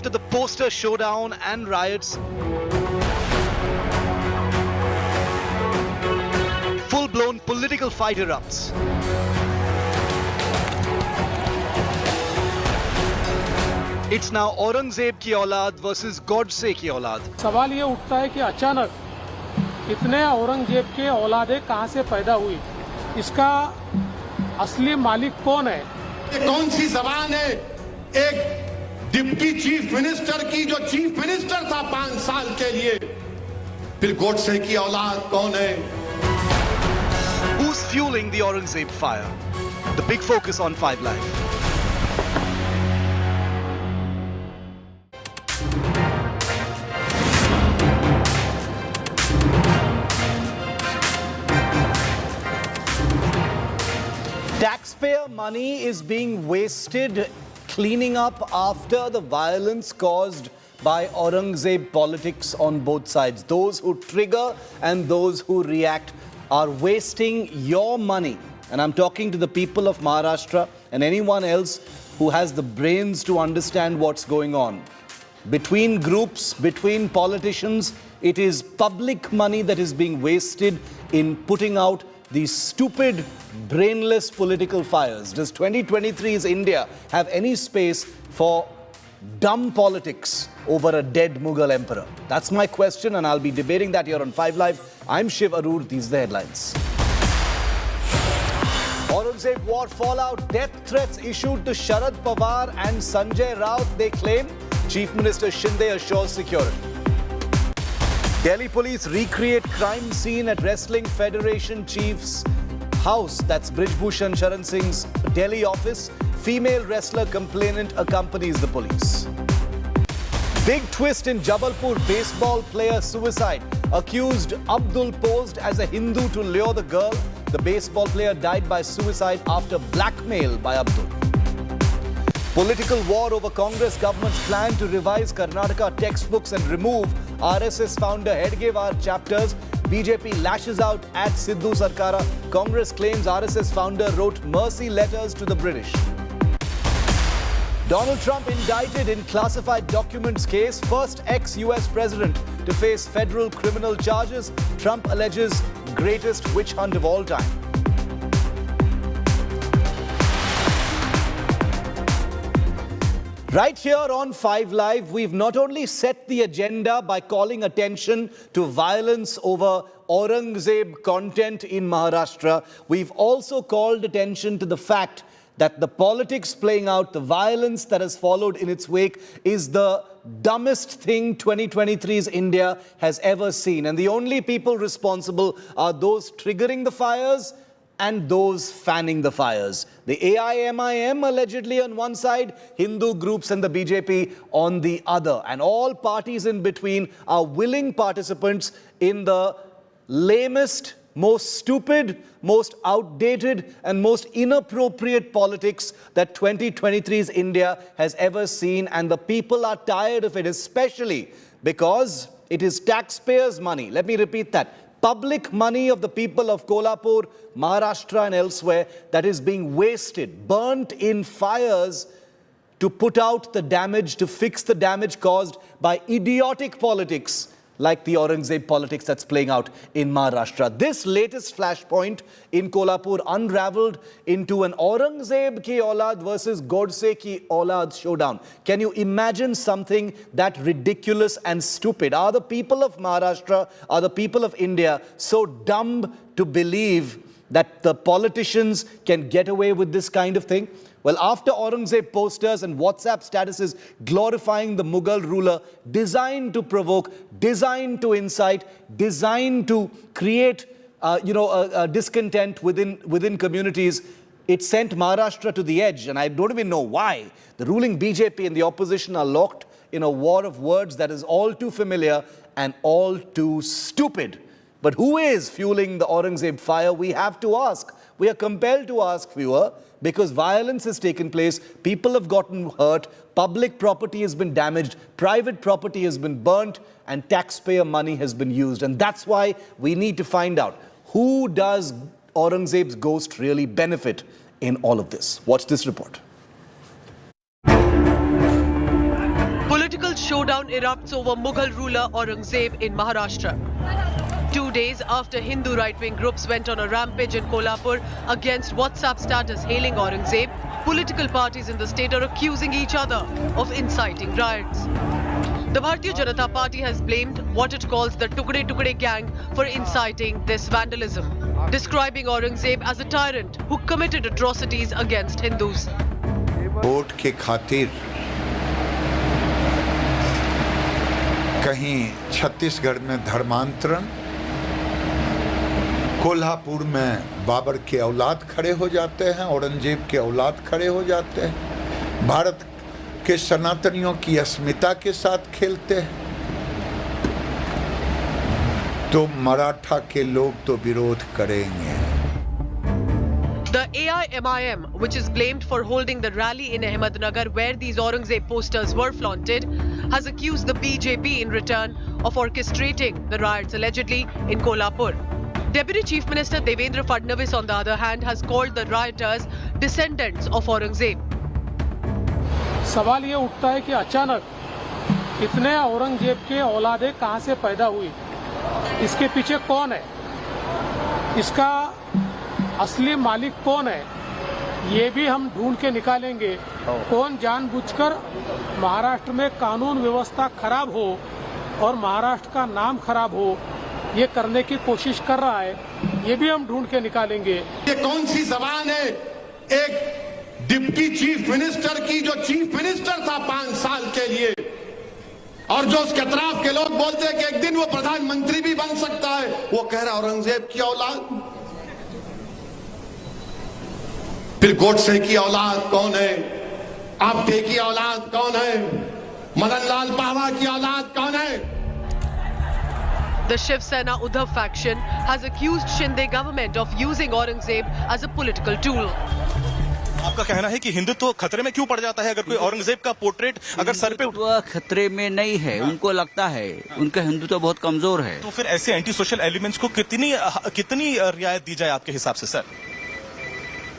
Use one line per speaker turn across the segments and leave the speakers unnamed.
after the poster showdown and riots, full-blown political fight erupts. It's now Aurangzeb ki औलाद versus Godse की औलाद.
सवाल ये उठता है कि अचानक इतने औरंगजेब के औलादे कहाँ से पैदा हुई, इसका असली मालिक कौन है?
ये कौन सी जबान है एक डिप्टी चीफ मिनिस्टर की जो चीफ मिनिस्टर था 5 साल के लिए? फिर गोडसे की औलाद कौन है?
Who's fueling the Aurangzeb fire? The big focus on 5 Live. Taxpayer money is being wasted cleaning up after the violence caused by Aurangzeb politics on both sides. Those who trigger and those who react are wasting your money. And I'm talking to the people of Maharashtra and anyone else who has the brains to understand what's going on. Between groups, between politicians, it is public money that is being wasted in putting out these stupid, brainless political fires. Does 2023's India have any space for dumb politics over a dead Mughal emperor? That's my question, and I'll be debating that here on 5 Live. I'm Shiv Aroor. These are the headlines. Aurangzeb war fallout, death threats issued to Sharad Pawar and Sanjay Raut, they claim. Chief Minister Shinde assures security. Delhi police recreate crime scene at Wrestling Federation chief's house. That's Brijbhushan Sharan Singh's Delhi office. Female wrestler complainant accompanies the police. Big twist in Jabalpur, baseball player suicide. Accused Abdul posed as a Hindu to lure the girl. The baseball player died by suicide after blackmail by Abdul. Political war over Congress government's plan to revise Karnataka textbooks and remove RSS founder Hedgewar chapters. BJP lashes out at Sidhu Sarkara. Congress claims RSS founder wrote mercy letters to the British. Donald Trump indicted in classified documents case. First ex-US president to face federal criminal charges. Trump alleges greatest witch hunt of all time. Right here on 5 Live, we've not only set the agenda by calling attention to violence over Aurangzeb content in Maharashtra, we've also called attention to the fact that the politics playing out, the violence that has followed in its wake is the dumbest thing 2023's India has ever seen. And the only people responsible are those triggering the fires and those fanning the fires. The AIMIM allegedly on one side, Hindu groups and the BJP on the other. And all parties in between are willing participants in the lamest, most stupid, most outdated and most inappropriate politics that 2023's India has ever seen. And the people are tired of it, especially because it is taxpayers' money. Let me repeat that. Public money of the people of Kolhapur, Maharashtra and elsewhere that is being wasted, burnt in fires to put out the damage, to fix the damage caused by idiotic politics like the Aurangzeb politics that's playing out in Maharashtra. This latest flashpoint in Kolhapur unraveled into an Aurangzeb ki aulad versus Godse ki aulad showdown. Can you imagine something that ridiculous and stupid? Are the people of Maharashtra, are the people of India so dumb to believe that the politicians can get away with this kind of thing? Well, after Aurangzeb posters and WhatsApp statuses glorifying the Mughal ruler, designed to provoke, designed to incite, designed to create, discontent within communities, it sent Maharashtra to the edge. And I don't even know why. The ruling BJP and the opposition are locked in a war of words that is all too familiar and all too stupid. But who is fueling the Aurangzeb fire? We have to ask. We are compelled to ask, viewer, because violence has taken place, people have gotten hurt, public property has been damaged, private property has been burnt, and taxpayer money has been used. And that's why we need to find out, who does Aurangzeb's ghost really benefit in all of this? Watch this report.
Political showdown erupts over Mughal ruler Aurangzeb in Maharashtra. 2 days after Hindu right-wing groups went on a rampage in Kolhapur against WhatsApp status hailing Aurangzeb, political parties in the state are accusing each other of inciting riots. The Bharatiya Janata Party has blamed what it calls the Tukde Tukde gang for inciting this vandalism, describing Aurangzeb as a tyrant who committed atrocities against Hindus.
Vote के खातिर कहीं छत्तीसगढ़ में धर्मांतरण, कोल्हापुर में बाबर के औलाद खड़े हो जाते हैं, औरंगजेब के औलाद खड़े हो जाते हैं, भारत के सनातनियों की अस्मिता के साथ खेलते हैं, तो मराठा के लोग तो विरोध करेंगे।
The AIMIM, which is blamed for holding the rally in Ahmednagar where these Aurangzeb posters were flaunted, has accused the BJP in return of orchestrating the riots allegedly in Kolhapur. Deputy Chief Minister Devendra Pandey, on the other hand, has called the rioters descendants of Aurangzeb.
सवाल ये उठता है कि अचानक इतने औरंगजेब के औलादे कहां से पैदा हुई, इसके पीछे कौन है, इसका असली मालिक कौन है, ये भी हम ढूंढ के निकालेंगे। कौन जानबूझकर महाराष्ट्र में कानून व्यवस्था खराब हो और महाराष्ट्र का नाम खराब हो, ये करने की कोशिश कर रहा है, ये भी हम ढूंढ के निकालेंगे।
ये कौन सी जबान है एक डिप्टी चीफ मिनिस्टर की, जो चीफ मिनिस्टर था 5 साल के लिए, और जो उसके अतराफ के लोग बोलते हैं कि एक दिन वो प्रधानमंत्री भी बन सकता है, वो कह रहा औरंगजेब की औलाद। फिर गोडसे की औलाद कौन है, आप्टे की औलाद कौन है, मदन लाल पावा की औलाद कौन है?
The Shiv Sena Uddhav faction has accused Shinde government of using Aurangzeb as a political tool.
आपका कहना है कि हिंदुत्व खतरे में क्यों पड़ जाता है अगर कोई औरंगजेब का पोर्ट्रेट अगर सर पे
खतरे में नहीं है, उनको लगता है उनका हिंदुत्व बहुत कमजोर है।
तो फिर ऐसे एंटी सोशल एलिमेंट्स को कितनी रियायत दी जाए आपके हिसाब से सर?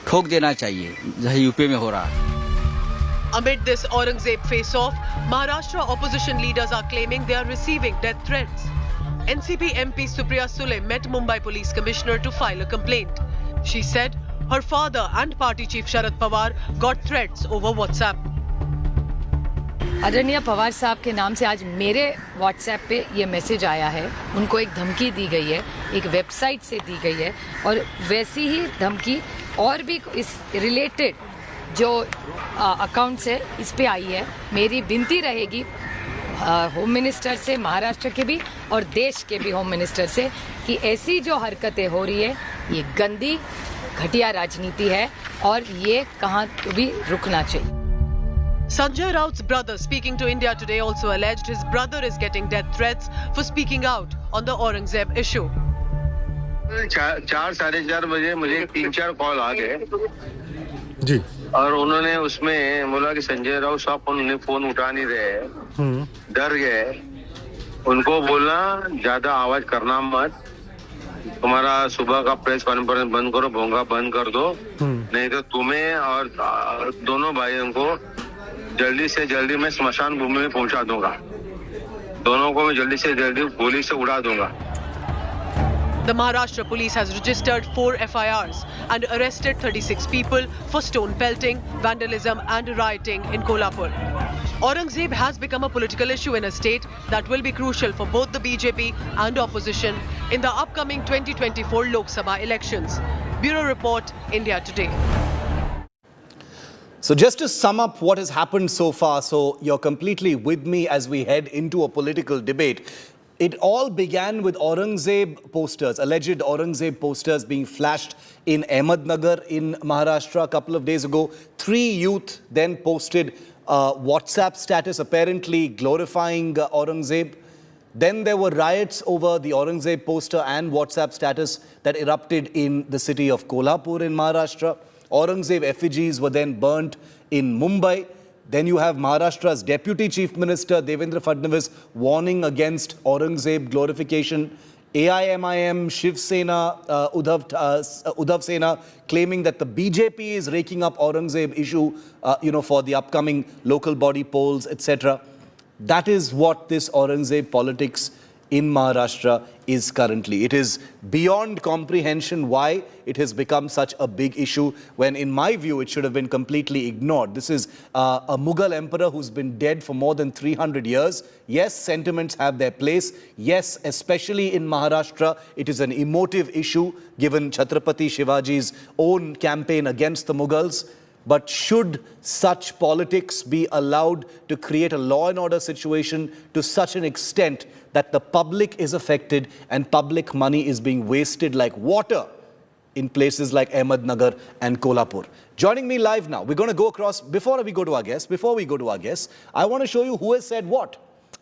ठोक देना चाहिए, जैसे यूपी में हो रहा है।
Amid this Aurangzeb face-off, Maharashtra opposition leaders are claiming they are receiving death threats. NCP MP Supriya Sule met Mumbai Police Commissioner to file a complaint. She said her father and party chief Sharad Pawar got threats over WhatsApp.
आदरणीय पवार साहब के नाम से आज मेरे WhatsApp पे ये message आया है। उनको एक धमकी दी गई है, एक वेबसाइट से दी गई है, और वैसी ही धमकी और भी इस रिलेटेड जो अकाउंट्स है इस पे आई है। मेरी विनती रहेगी होम मिनिस्टर से, महाराष्ट्र के भी और देश के भी होम मिनिस्टर से, कि ऐसी जो हरकतें हो रही है ये गंदी घटिया राजनीति है और ये कहाँ भी रुकना चाहिए।
Sanjay Raut's brother, speaking to India Today, also alleged his brother is getting death threats for speaking out on the Aurangzeb issue.
4 साढ़े 4 बजे मुझे 3-4 कॉल आ गए
जी,
और उन्होंने उसमें बोला कि संजय राउत साहब उन्होंने फोन उठा नहीं रहे, डर गए। उनको बोलना ज्यादा आवाज करना मत, तुम्हारा सुबह का प्रेस कॉन्फ्रेंस बंद करो, भोंगा बंद कर दो, नहीं तो तुम्हें और दोनों भाइयों को जल्दी से जल्दी मैं स्मशान भूमि में पहुंचा दूंगा, दोनों को मैं जल्दी से जल्दी गोली से उड़ा दूंगा।
The Maharashtra police has registered 4 FIRs and arrested 36 people for stone pelting, vandalism and rioting in Kolhapur. Aurangzeb has become a political issue in a state that will be crucial for both the BJP and opposition in the upcoming 2024 Lok Sabha elections. Bureau Report, India Today.
So just to sum up what has happened so far, so you're completely with me as we head into a political debate. It all began with Aurangzeb posters, alleged Aurangzeb posters being flashed in Ahmednagar in Maharashtra a couple of days ago. 3 youth then posted WhatsApp status apparently glorifying Aurangzeb. Then there were riots over the Aurangzeb poster and WhatsApp status that erupted in the city of Kolhapur in Maharashtra. Aurangzeb effigies were then burnt in Mumbai. Then you have Maharashtra's Deputy Chief Minister Devendra Pandey warning against Aurangzeb glorification. AIMIM, Shiv Sena, Uddhav Sena claiming that the BJP is raking up Aurangzeb issue, for the upcoming local body polls, etc. That is what this Aurangzeb politics in Maharashtra is currently. It is beyond comprehension why it has become such a big issue when, in my view, it should have been completely ignored. This is a Mughal emperor who's been dead for more than 300 years. Yes, sentiments have their place. Yes, especially in Maharashtra, it is an emotive issue given Chhatrapati Shivaji's own campaign against the Mughals. But should such politics be allowed to create a law and order situation to such an extent that the public is affected and public money is being wasted like water in places like Ahmednagar and Kolhapur? Joining me live now, we're going to go across, before we go to our guests, I want to show you who has said what.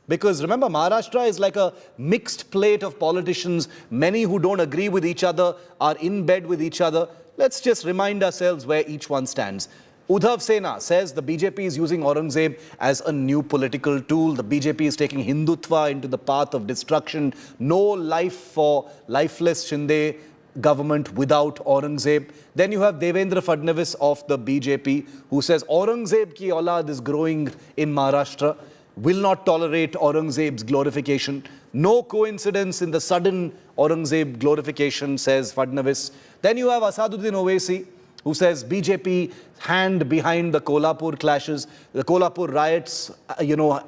Because remember, Maharashtra is like a mixed plate of politicians. Many who don't agree with each other are in bed with each other. Let's just remind ourselves where each one stands. Shiv Sena says the BJP is using Aurangzeb as a new political tool. The BJP is taking Hindutva into the path of destruction. No life for lifeless Shinde government without Aurangzeb. Then you have Devendra Pandey of the BJP who says Aurangzeb ki aulad is growing in Maharashtra. Will not tolerate Aurangzeb's glorification. No coincidence in the sudden Aurangzeb glorification, says Fadnavis. Then you have Asaduddin Owaisi, who says BJP hand behind the Kolhapur clashes. The Kolhapur riots,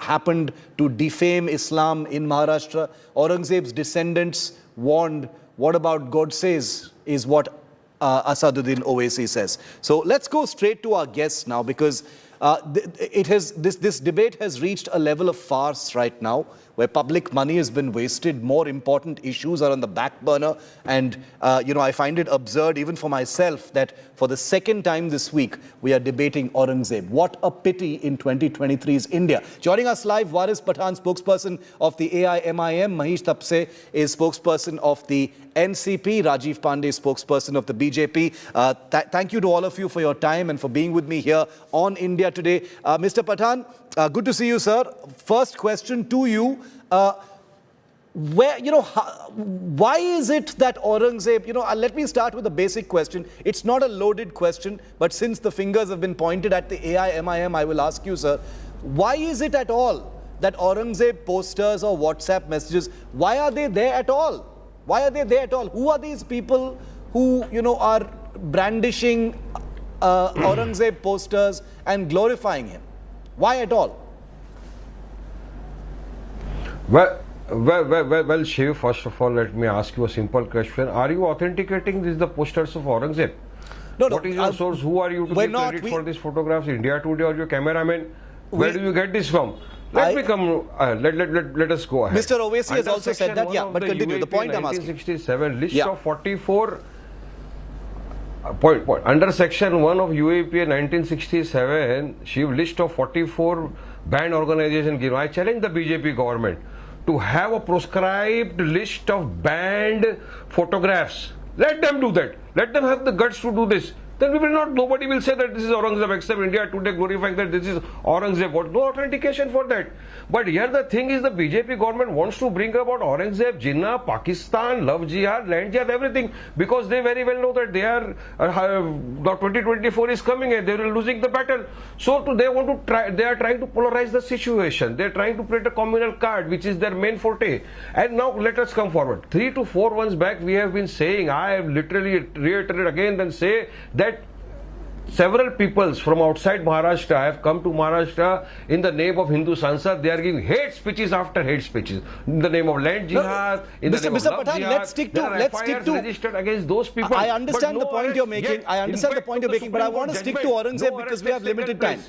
happened to defame Islam in Maharashtra. Aurangzeb's descendants warned. What about Godse's is what Asaduddin Owaisi says. So let's go straight to our guests now, because this debate has reached a level of farce right now, where public money has been wasted. More important issues are on the back burner. And, I find it absurd, even for myself, that for the second time this week, we are debating Aurangzeb. What a pity in 2023's India. Joining us live, Waris Pathan, spokesperson of the AIMIM. Mahesh Tapse is spokesperson of the NCP. Rajiv Pandey, spokesperson of the BJP. Thank you to all of you for your time and for being with me here on India Today. Mr. Pathan, good to see you, sir. First question to you. Why is it that Aurangzeb, let me start with a basic question. It's not a loaded question, but since the fingers have been pointed at the AIMIM, I will ask you, sir, why is it at all that Aurangzeb posters or WhatsApp messages, why are they there at all? Why are they there at all? Who are these people who, are brandishing Aurangzeb posters and glorifying him? Why at all?
Well, Shiv, first of all, let me ask you a simple question. Are you authenticating the posters of Aurangzeb?
No.
What is your source? Who are you to give credit for these photographs? India Today or your cameraman? Where do you get this from? Let us go ahead.
Mr. Owaisi has also said that, but continue. The point I'm asking.
1967 list of 44 point. Under section 1 of UAP 1967, Shiv, list of 44 banned organizations given. I challenge the BJP government to have a prescribed list of banned photographs. Let them do that. Let them have the guts to do this. Then nobody will say that this is Aurangzeb, except India Today glorifying that this is Aurangzeb. What? No authentication for that. But here the thing is, the BJP government wants to bring about Aurangzeb, Jinnah, Pakistan, love jihad, land jihad, everything, because they very well know that they are, 2024 is coming and they are losing the battle. So they are trying to polarize the situation. They are trying to play a communal card, which is their main forte. And now let us come forward. 3 to 4 months back, we have been saying, I have literally reiterated again and say that several peoples from outside Maharashtra have come to Maharashtra in the name of Hindu Sansad. They are giving hate speeches after hate speeches in the name of land jihad, in the name of love jihad.
Let's stick to
registered against those people.
I understand the point you're making. But I want to stick to Aurangzeb because we have limited time.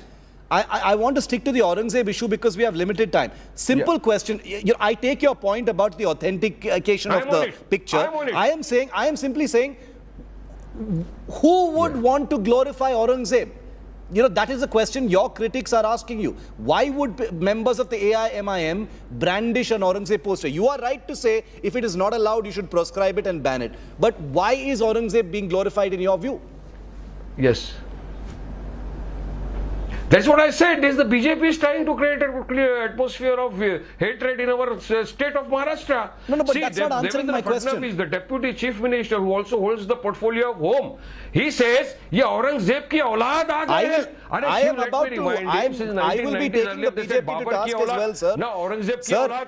I want to stick to the Aurangzeb issue because we have limited time. Simple question. I take your point about the authentication of the picture. I am simply saying, who would want to glorify Aurangzeb? That is a question your critics are asking you. Why would members of the AIMIM brandish an Aurangzeb poster? You are right to say if it is not allowed, you should proscribe it and ban it. But why is Aurangzeb being glorified in your view?
Yes. That's what I said. Is the BJP is trying to create a clear atmosphere of hatred in our state of Maharashtra.
No, but that's not answering my question.
Is the deputy chief minister who also holds the portfolio of home. He says, "ये औरंगजेब की औलाद आ गए."
I am about to. I will be taking the BJP to task as well, sir.
No, Aurangzeb की औलाद.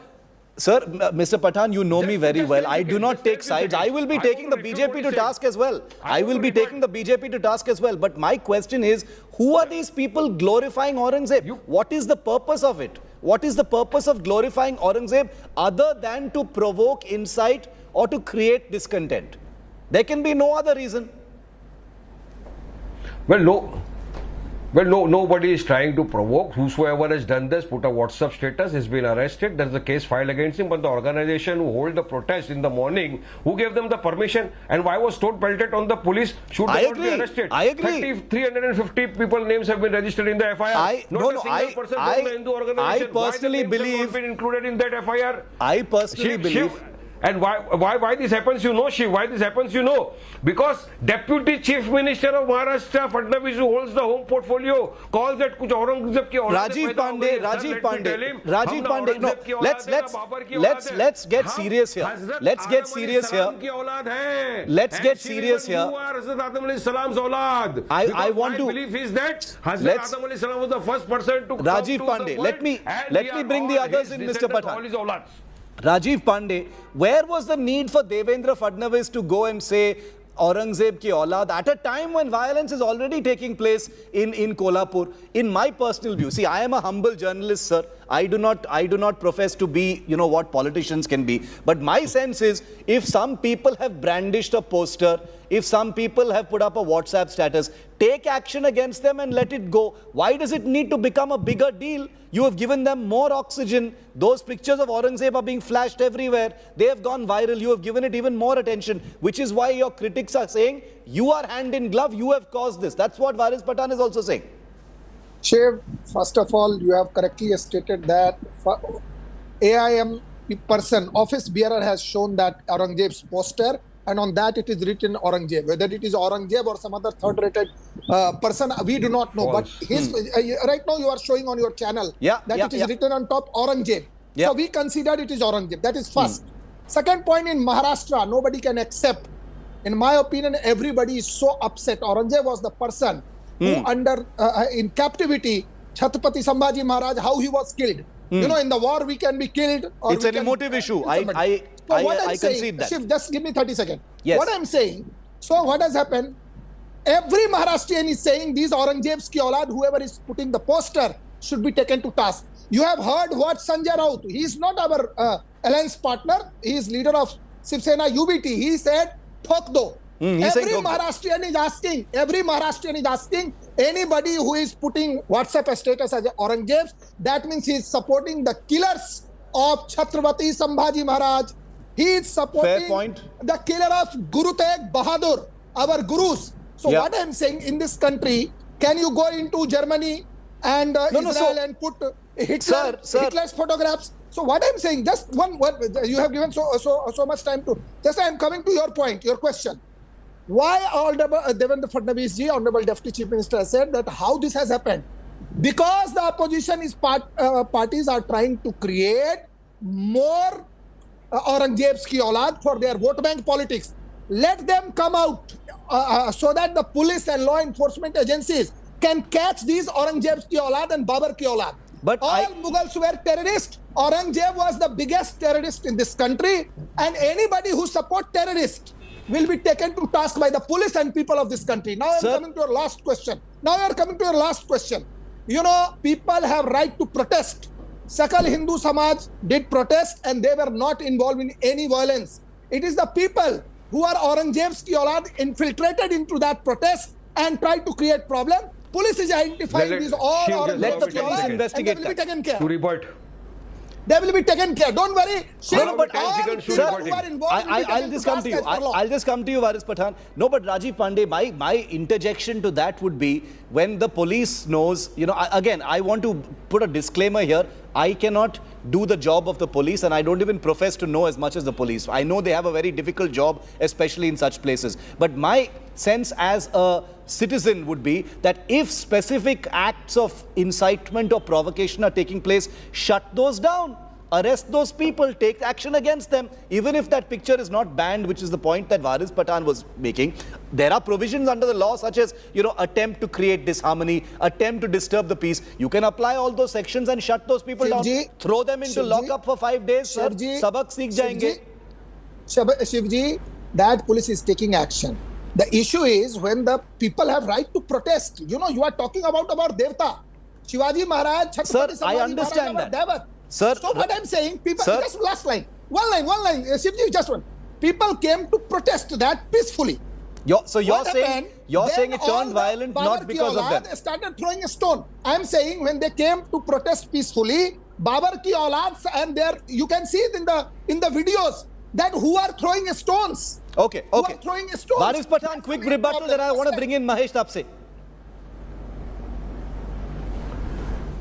Sir, Mr. Pathan, you know me very well. I do not take sides. I will be taking the BJP to task as well. I will be taking the BJP to task as well. But my question is, who are these people glorifying Aurangzeb? What is the purpose of it? What is the purpose of glorifying Aurangzeb other than to provoke incite or to create discontent? There can be no other reason.
Well, nobody is trying to provoke. Whosoever has done this, put a WhatsApp status, has been arrested. There's a case filed against him. But the organization who hold the protest in the morning, who gave them the permission and why was Toad pelted on the police, should not be arrested?
I agree.
350 people names have been registered in the FIR.
I personally believe
been included in that FIR.
I personally believe.
And why this happens, you know, Shiv? Why this happens, you know? Because Deputy Chief Minister of Maharashtra, Fadnavis, who holds the home portfolio, calls that kuch Aurangzeb ki aulad
Rajiv Pandey. No, let's get serious here. Let's get serious here. Let's get serious here. I want to.
Belief is that Hazrat Adam alayhi salam was the first person to.
Rajiv Pandey, let me bring the others in, Mr. Pathan. Rajiv Pandey, where was the need for Devendra Fadnavis to go and say Aurangzeb ki aulad at a time when violence is already taking place in Kolhapur? In my personal view, see, I am a humble journalist, sir. I do not profess to be, you know, what politicians can be. But my sense is, if some people have brandished a poster, if some people have put up a WhatsApp status, take action against them and let it go. Why does it need to become a bigger deal? You have given them more oxygen. Those pictures of Aurangzeb are being flashed everywhere. They have gone viral. You have given it even more attention, which is why your critics are saying, you are hand in glove, you have caused this. That's what Varis Pathan is also saying.
Shiv, first of all, you have correctly stated that AIM person, office bearer, has shown that Aurangzeb's poster, and on that it is written Aurangzeb. Whether it is Aurangzeb or some other third-rated person, we do not know. But his, right now you are showing on your channel that it is written on top Aurangzeb. So we considered it is Aurangzeb. That is first. Second point, in Maharashtra, nobody can accept. In my opinion, everybody is so upset. Aurangzeb was the person who in captivity, Chhatrapati Sambhaji Maharaj, how he was killed. You know, in the war we can be killed. Or
it's an emotive issue. I concede that.
Shiv, just give me 30 seconds.
Yes.
What I'm saying, so what has happened? Every Maharashtrian is saying these Aurangzeb's ki aulad, whoever is putting the poster, should be taken to task. You have heard what Sanjay Raut, he is not our alliance partner, he is leader of Shiv Sena UBT. He said, Thok do. Every Maharashtrian is asking, anybody who is putting WhatsApp status as Aurangzeb, that means he is supporting the killers of Chhatrapati Sambhaji Maharaj. He is supporting the killer of Guru Tegh Bahadur, our gurus. So what I am saying, in this country, can you go into Germany and Israel and put Hitler's photographs? So what I am saying, just one word, you have given so much time to, just I am coming to your point, your question. Why Devendra Fadnavis ji, Honorable Deputy Chief Minister, has said that how this has happened? Because the opposition is parties are trying to create more Aurangzeb's ki aulad for their vote bank politics. Let them come out so that the police and law enforcement agencies can catch these Aurangzeb's ki aulad and Babar ki aulad. But all Mughals were terrorists. Aurangzeb was the biggest terrorist in this country, and anybody who support terrorists will be taken to task by the police and people of this country. Now I am coming to your last question. You know, people have right to protest. Sakal Hindu Samaj did protest and they were not involved in any violence. It is the people who are Aurangzeb's ki aulad infiltrated into that protest and tried to create problem. Police is identifying these all Aurangzeb's.
Let the police investigate
and they will be taken care.
To report.
They will be taken care. Don't worry.
No, but I'll just come to you. I'll just come to you, Varis Pathan. No, but Rajiv Pandey, my interjection to that would be, when the police knows, you know, again, I want to put a disclaimer here. I cannot do the job of the police, and I don't even profess to know as much as the police. I know they have a very difficult job, especially in such places. But my sense as a citizen would be that if specific acts of incitement or provocation are taking place, shut those down. Arrest those people, take action against them. Even if that picture is not banned, which is the point that Varis Pathan was making, there are provisions under the law such as, attempt to create disharmony, attempt to disturb the peace. You can apply all those sections and shut those people down. Throw them into lockup for 5 days, sir. Sabak seekh jayenge.
Shivji, that police is taking action. The issue is when the people have right to protest. You are talking about Devta. Shivaji Maharaj,
sir, I understand that.
Devat.
Sir,
so what I'm saying, people,
sir,
just last line. One line, Shivji, just one. People came to protest that peacefully.
You're saying it turned violent not because of them.
They started throwing a stone. I'm saying when they came to protest peacefully, Babar ki aulads, and there you can see it in the videos that who are throwing stones.
Okay.
Who are throwing stones.
Varis Pathan, quick rebuttal, then I want to bring in Mahesh Tapse.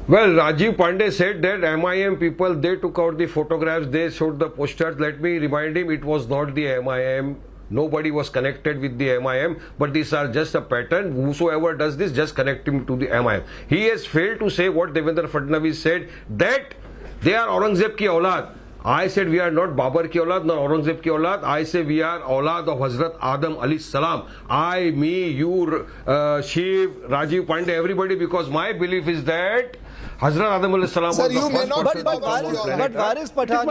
Well, Rajiv Pandey said that MIM people, they took out the photographs, they showed the posters. Let me remind him, it was not the MIM. Nobody was connected with the MIM, but these are just a pattern. Whosoever does this, just connect him to the MIM. He has failed to say what Devendra Pandey said, that they are Aurangzeb ki aulad. I said we are not Babar ki aulad, nor Aurangzeb ki aulad. I say we are aulad of Hazrat Adam alayhi salam. I, me, you, Shiv, Rajiv Pandey, everybody, because my belief is that Hazrat Adam alayhi salam was the first person.
But Varis Pathan,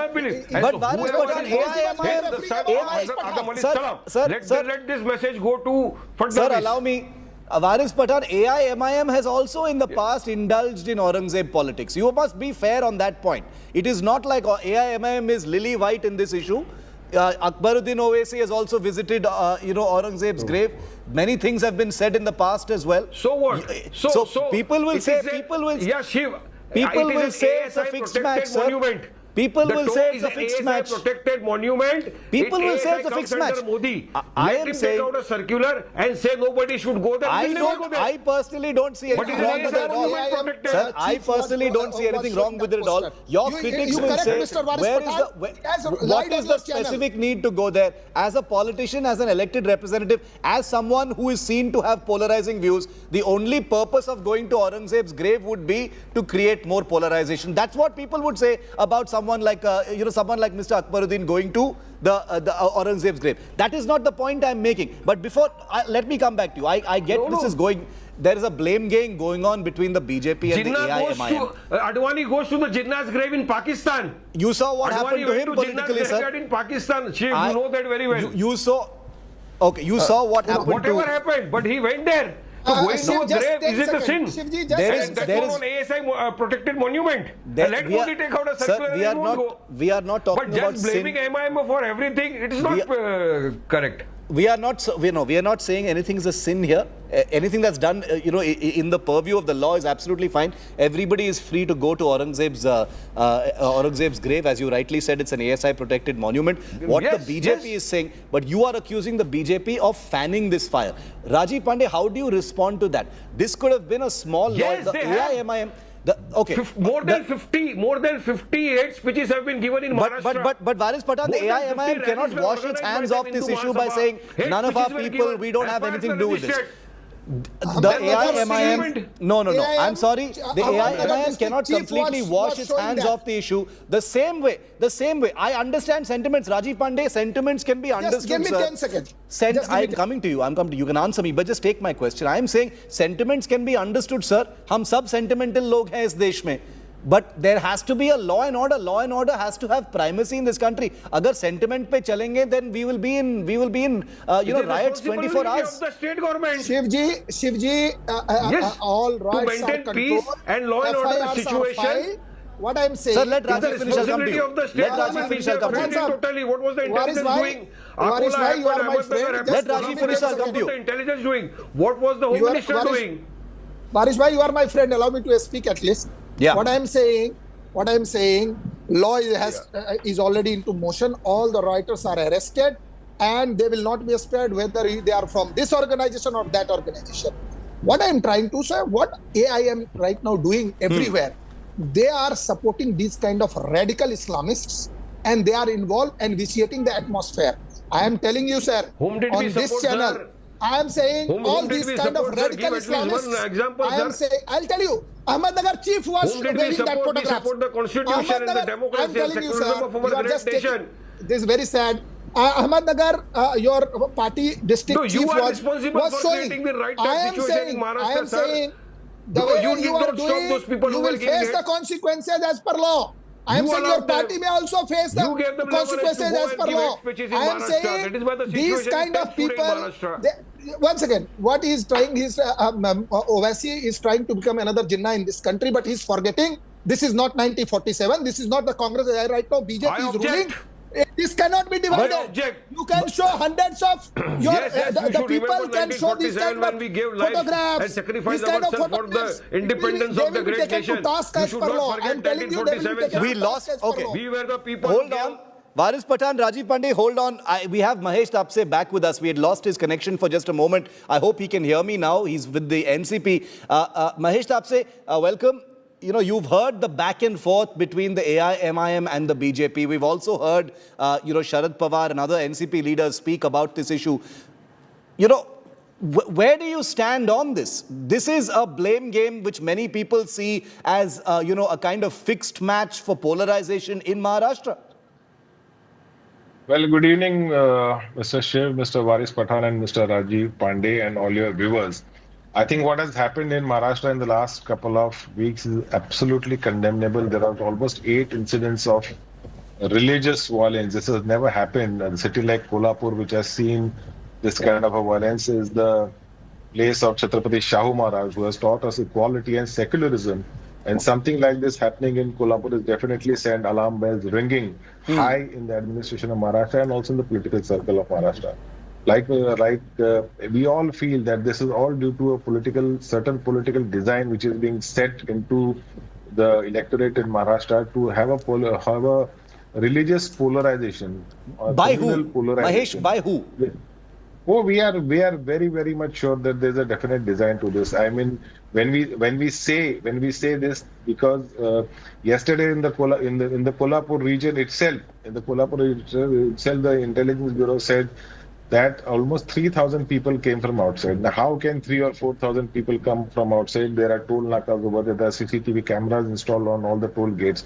let this message go to Fadnavis.
Sir, allow me. Varis Pathan, AIMIM has also in the past indulged in Aurangzeb politics. You must be fair on that point. It is not like AIMIM is lily white in this issue. Akbaruddin Owaisi has also visited, Aurangzeb's grave. Many things have been said in the past as well.
So what?
So people will say,
Shiv,
people will say it's a fixed match, sir.
Monument.
People will say it's a fixed match.
Protected monument.
People will say it's a fixed match.
Modi.
I
am
am
saying, take out a circular and say nobody should go there.
I personally don't see anything wrong with it at all. Sir, I personally don't see anything wrong with it at all. Your critics will say, what is the specific need to go there? As a politician, as an elected representative, as someone who is seen to have polarizing views, the only purpose of going to Aurangzeb's grave would be to create more polarization. That's what people would say about someone like Mr. Akbaruddin going to the Aurangzeb's grave. That is not the point I'm making. But before, let me come back to you. I get this is going. There is a blame game going on between the BJP and the AIMIM.
Advani goes to the Jinnah's grave in Pakistan.
You saw what happened to him politically, sir.
In Pakistan, Shiv, you know that very well.
You saw. Okay, you saw what happened.
Whatever happened, but he went there. So going to a grave, is it a sin?
There is
on ASI protected monument. Let Modi take out a circular.
Sir, we are not talking about sin.
But just blaming MIM for everything, it is not correct.
We are not saying anything is a sin here. Anything that's done, in the purview of the law is absolutely fine. Everybody is free to go to Aurangzeb's grave. As you rightly said, it's an ASI protected monument. What the BJP is saying, but you are accusing the BJP of fanning this fire. Rajiv Pandey, how do you respond to that? This could have been a small law. The AIMIM.
More than 50 8 speeches have been given in Maharashtra.
But Varis Pathan, the AIMIM cannot wash its hands off this issue by saying none of our people, we don't have anything to do with this. The AIMIM, no, I'm sorry. The AIMIM cannot completely wash its hands off the issue. The same way. I understand sentiments. Rajiv Pandey, sentiments can be understood.
Just give me 10 seconds.
I'm coming to you. You can answer me, but just take my question. I am saying sentiments can be understood, sir. हम सब sentimental लोग हैं इस देश में. But there has to be a law and order. Law and order has to have primacy in this country. Agar sentiment pe chalenge, then we will be in riots 24 hours.
Of the state government.
Shivji,
yes.
All riots
to maintain peace and law and order situation.
What I'm saying,
sir, let Rajiv finish. I'll come to you.
Let Rajiv finish. I'll come to you. Totally, what was the intelligence doing?
Let
Rajiv finish. I'll come to you.
What was the intelligence doing? What was the home minister doing?
Varis bhai, you are my friend. Allow me to speak at least.
Yeah.
What I'm saying, law is already into motion. All the rioters are arrested, and they will not be spared whether they are from this organization or that organization. What I'm trying to say, what AIM right now doing everywhere, they are supporting these kind of radical Islamists, and they are involved and vitiating the atmosphere. I am telling you, sir,
Whom did
on
we
this
support,
channel,
sir?
I am saying
Whom
all
did
these
we
kind
support,
of
sir?
radical
Give at least
Islamists.
one example,
I am
sir.
saying, I'll tell you, Ahmednagar chief was
Whom did we
wearing that
support? We
photograph.
support the constitution and the
Ahmednagar,
democracy
I'm telling
and
you,
secularism
sir,
of our
you are
great
just taking,
nation.
this is very sad. Ahmednagar, your party district
No,
chief
you are
was
responsible for
showing.
creating the right
I am
situation in
saying,
Maharashtra,
I am
sir.
saying, the
Because
way
you did
you are
not stop
doing,
those people
you
who
will
were giving
face
it.
the consequences as per law. I am
You
saying your
allowed them.
party may also face
You gave
the
them leverage to
consequences
go
as
and
per
give
law.
hate speeches in
I am
Maharashtra.
saying
That is why the
these
situation
kind
is
of
tough today in
people.
Maharashtra.
Once again, what he is trying, Owaisi is trying to become another Jinnah in this country, but he's forgetting this is not 1947. This is not the Congress right now. BJP
I
is
object.
ruling. This cannot be divided.
object.
You can show hundreds of your
Yes, we
the
should
people
remember
can show this
1947
kind
when
of
we gave life
photographs.
and sacrificed
This kind of
ourselves for the
photographs.
independence
They
of the
will be
great
taken to
nation.
task
You
as
should
per
not
law. I
forget
am telling you, they will be
1947.
taken
We
to
lost-
task as per
okay.
law.
We were the people.
Hold
who
on. Varis Pathan, Rajiv Pandey, hold on. We have Mahesh Tapse back with us. We had lost his connection for just a moment. I hope he can hear me now. He's with the NCP. Mahesh Tapse, welcome. You know, you've heard the back and forth between the AIMIM and the BJP. We've also heard, Sharad Pawar and other NCP leaders speak about this issue. You know, where do you stand on this? This is a blame game which many people see as, a kind of fixed match for polarization in Maharashtra.
Well, good evening, Mr. Shiv, Mr. Varis Pathan, and Mr. Rajiv Pandey, and all your viewers. I think what has happened in Maharashtra in the last couple of weeks is absolutely condemnable. There are almost 8 incidents of religious violence. This has never happened. A city like Kolhapur, which has seen this kind of a violence, is the place of Chhatrapati Shahu Maharaj, who has taught us equality and secularism. And something like this happening in Kolhapur is definitely send alarm bells ringing high in the administration of Maharashtra and also in the political circle of Maharashtra. We all feel that this is all due to a certain political design which is being set into the electorate in Maharashtra to have a religious polarization.
By who?
Polarization.
Mahesh, by who?
Oh, we are very, very much sure that there's a definite design to this. I mean, when we say this, because yesterday in the Kolhapur region itself, the intelligence bureau said that almost 3,000 people came from outside. Now, how can 3,000 or 4,000 people come from outside? There are toll nakas over there. There are CCTV cameras installed on all the toll gates.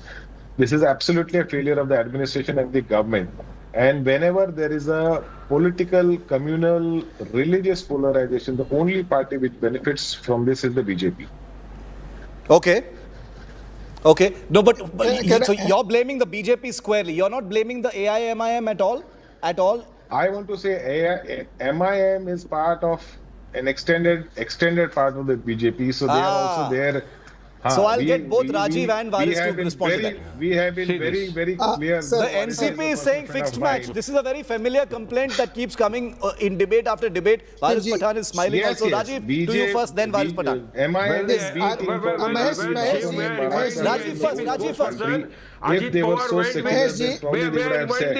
This is absolutely a failure of the administration and the government. And whenever there is a political, communal, religious polarization, the only party which benefits from this is the BJP.
Okay. No, but so you're blaming the BJP squarely. You're not blaming the AIMIM at all? At all?
I want to say MIM is part of an extended part of the BJP, so they are also there.
So I'll get both Rajiv and Varis to respond to that.
We have been very, very clear.
The NCP is saying fixed match. This is a very familiar complaint that keeps coming in debate after debate. Varis Pathan is smiling also. Rajiv, to you first, then Varis Pathan.
MIM is
Rajiv first.
If they were so secular, then probably they would have said,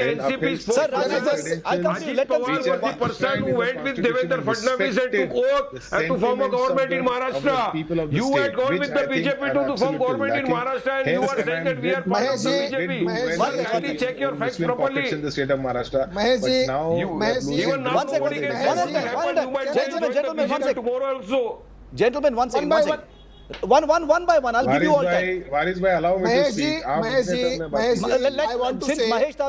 Sir, Rajiv first. I'll come to you. Let them
Pawar was the person who went with Devendra Pandey and took oath and to form a government in Maharashtra. You had gone with the BJP to form government in Maharashtra, and you are saying that we are part of the BJP. Kindly check your facts properly.
In the state of Maharashtra.
Mahesh
Now,
Even now, nobody can say what happened. You might join the BJP tomorrow also.
Gentlemen, one second. One by one. I'll give you all time.
Varis bhai, allow me to speak.
I want to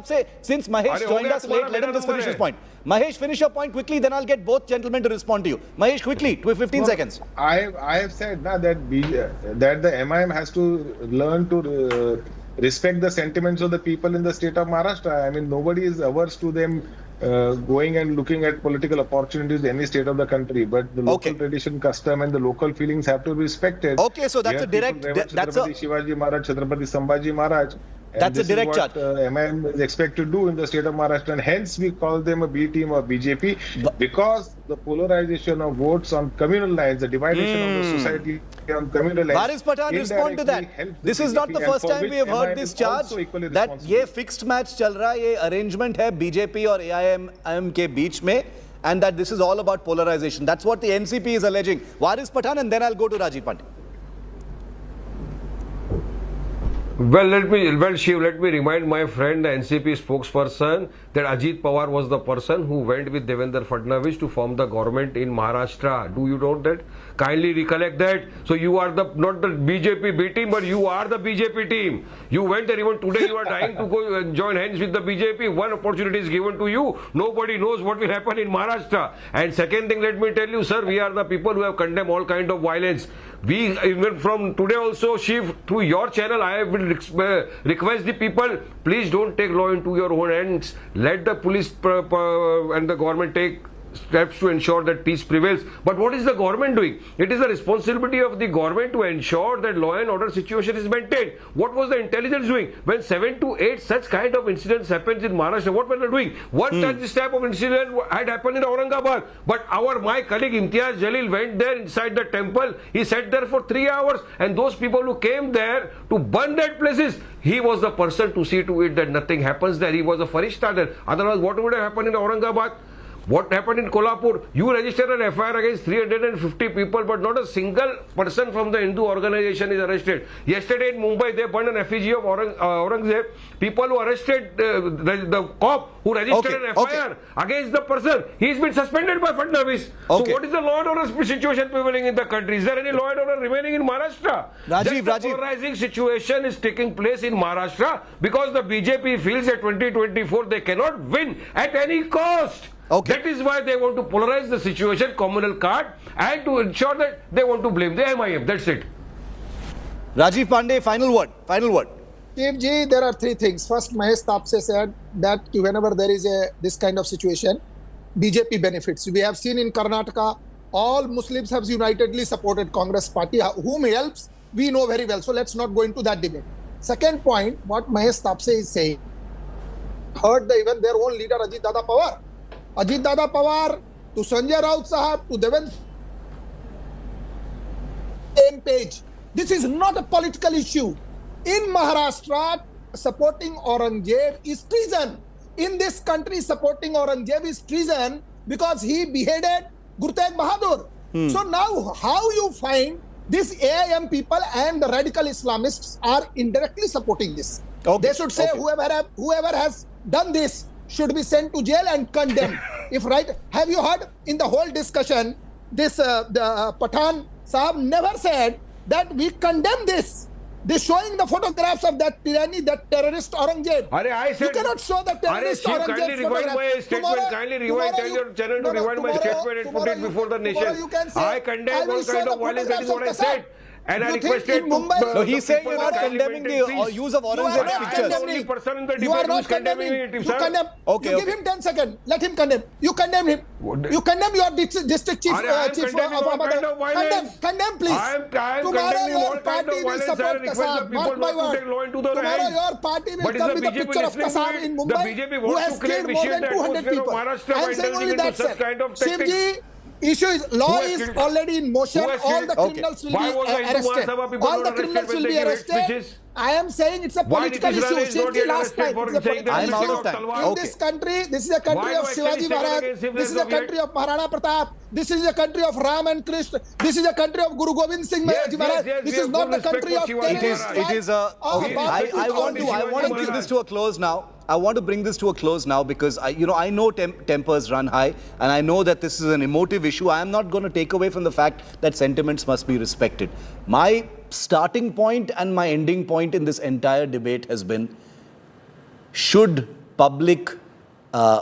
say...
Since Mahesh joined us late, let him just finish his point. Mahesh, finish your point quickly, then I'll get both gentlemen to respond to you. Mahesh, quickly, 15 seconds.
I have said that the MIM has to learn to respect the sentiments of the people in the state of Maharashtra. I mean, nobody is averse to them going and looking at political opportunities in any state of the country, but the local tradition, custom, and the local feelings have to be respected.
Okay, so that's a direct. That's a
Shivaji Maharaj, Chhatrapati Sambhaji Maharaj. And
that's a direct charge.
MIM is expected to do in the state of Maharashtra, and hence we call them a B team or BJP because the polarization of votes on communal lines, the dividation of the society on communal lines.
Varis Pathan, respond to that. This is not the first time we have heard this charge that ये fixed match चल रहा है, ये arrangement है BJP और AIMIM के बीच में, and that this is all about polarization. That's what the NCP is alleging. Varis Pathan, and then I'll go to Rajiv Pandey.
Shiv, let me remind my friend, the NCP spokesperson, that Ajit Pawar was the person who went with Devendra Pandey to form the government in Maharashtra. Do you know that? Kindly recollect that. So you are not the BJP B team, but you are the BJP team. You went there. Even today you are trying to go and join hands with the BJP. One opportunity is given to you. Nobody knows what will happen in Maharashtra. And second thing, let me tell you, sir, we are the people who have condemned all kind of violence. We, even from today also, Shiv, through your channel, I will request the people, please don't take law into your own hands. Let the police and the government take steps to ensure that peace prevails. But what is the government doing? It is the responsibility of the government to ensure that law and order situation is maintained. What was the intelligence doing? When 7 to 8 such kind of incidents happens in Maharashtra, what were they doing? One such type of incident had happened in Aurangabad. But my colleague Imtiaz Jalil went there inside the temple. He sat there for 3 hours, and those people who came there to burn that places, he was the person to see to it that nothing happens there. He was a farishta there. Otherwise, what would have happened in Aurangabad? What happened in Kolhapur? You registered an FIR against 350 people, but not a single person from the Hindu organization is arrested. Yesterday in Mumbai, they burned an effigy of Aurangzeb. People who arrested the cop who registered an FIR against the person, he's been suspended by Fadnavis. So what is the law and order situation prevailing in the country? Is there any law and order remaining in Maharashtra?
Rajiv.
Polarizing situation is taking place in Maharashtra because the BJP feels that 2024 they cannot win at any cost. That is why they want to polarize the situation, communal card, and to ensure that they want to blame the MIM. That's it.
Rajiv Pandey, final word. Final word.
Shiv ji, there are three things. First, Mahesh Tapse said that whenever there is this kind of situation, BJP benefits. We have seen in Karnataka, all Muslims have unitedly supported Congress party. Whom helps, we know very well. So let's not go into that debate. Second point, what Mahesh Tapse is saying, heard even their own leader Ajit Dada Pawar. Ajit Dada Pawar to Sanjay Raut Sahab to Devendra same page. This is not a political issue. In Maharashtra, supporting Aurangzeb is treason. In this country, supporting Aurangzeb is treason because he beheaded Guru Tegh Bahadur. So now, how you find these AIM people and the radical Islamists are indirectly supporting this? They should say whoever has done this should be sent to jail and condemned. If right, have you heard in the whole discussion, this the Pathan Sahab never said that we condemn this. They're showing the photographs of that tyranny, that terrorist Aurangzeb.
I said,
you cannot show the terrorist Aurangzeb.
Kindly rewind my statement. Kindly rewind. Tell your channel to rewind my statement and put it before the nation. I condemn all kind of violence. That is what I said. And I requested
No, he's saying you're not condemning the use of Aurangzeb's pictures.
I'm the only person in the debate who's condemning it, sir.
You give him 10 seconds. Let him condemn. You condemn him. You condemn your district chief. Condemn, please. Tomorrow your party will support Kasab. Mark my word. Tomorrow your party will come with a picture of Kasab in Mumbai who has killed more than 200 people. I'm saying only that, sir. Shivji, issue is law is already in motion. All the criminals will be arrested. All the criminals will be arrested. I am saying it's a political issue. Shivji, last time.
I'm out of time.
In this country, this is a country of Shivaji Maharaj. This is a country of Maharana Pratap. This is a country of Ram and Krishna. This is a country of Guru Gobind Singh Maharaj. This is not the country of terrorists.
It is a. I want to bring this to a close now. I want to bring this to a close now because I know tempers run high, and I know that this is an emotive issue. I am not going to take away from the fact that sentiments must be respected. My starting point and my ending point in this entire debate has been: should public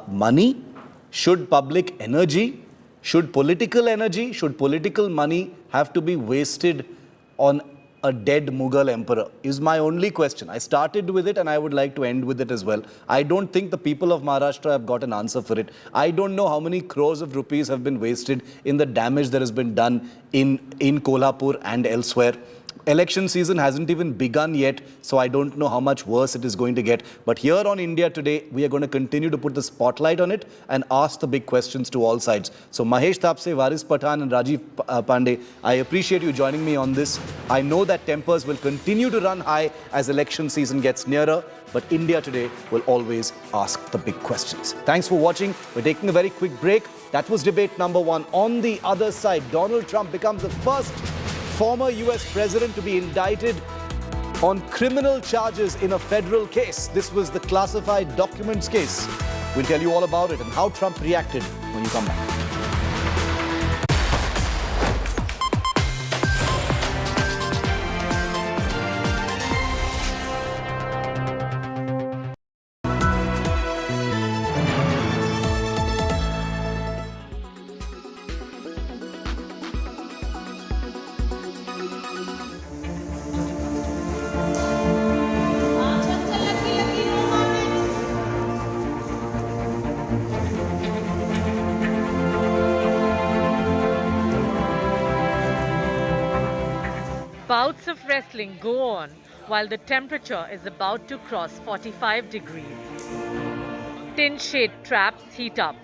money, should public energy, should political money have to be wasted on a dead Mughal emperor? Is my only question. I started with it and I would like to end with it as well. I don't think the people of Maharashtra have got an answer for it. I don't know how many crores of rupees have been wasted in the damage that has been done in Kolhapur and elsewhere. Election season hasn't even begun yet, so I don't know how much worse it is going to get. But here on India Today, we are going to continue to put the spotlight on it and ask the big questions to all sides. So Mahesh Tapse, Varis Pathan and Rajiv Pandey, I appreciate you joining me on this. I know that tempers will continue to run high as election season gets nearer, but India Today will always ask the big questions. Thanks for watching. We're taking a very quick break. That was debate number 1. On the other side, Donald Trump becomes the first former US president to be indicted on criminal charges in a federal case. This was the classified documents case. We'll tell you all about it and how Trump reacted when you come back.
Bouts of wrestling go on while the temperature is about to cross 45 degrees. Tin shade traps heat up,